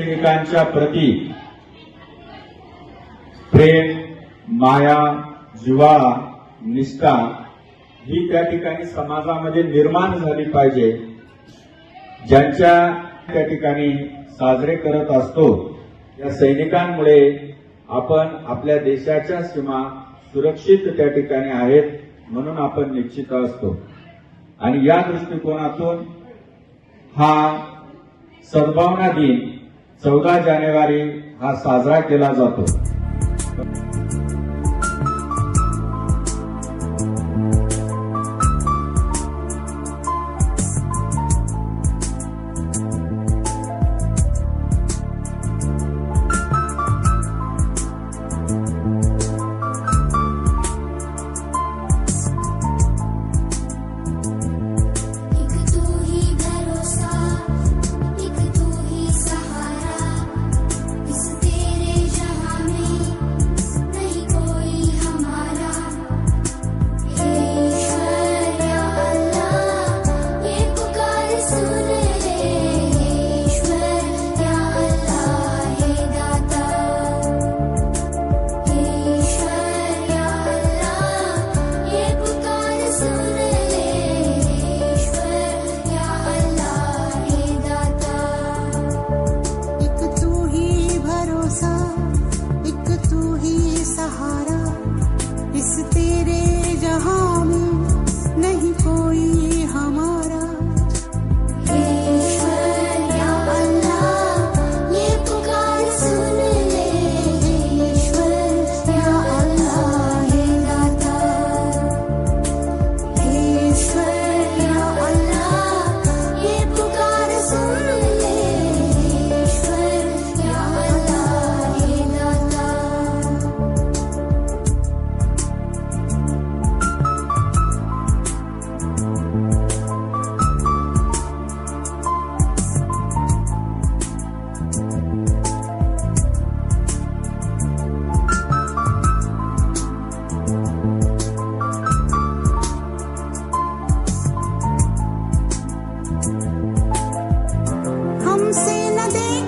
सैनिकांच्या प्रती प्रेम, माया, जिव्हाळा, निष्ठा ही त्या ठिकाणी समाजामध्ये निर्माण झाली पाहिजे. ज्यांच्या त्या ठिकाणी साजरे करत असतो या सैनिकांमुळे आपण आपल्या देशाच्या सीमा सुरक्षित त्या ठिकाणी आहेत म्हणून आपण निश्चित असतो. आणि या दृष्टिकोनातून हा सद्भावना दिन 14 जानेवारी हा साजरा केला जातो. हमसे न दे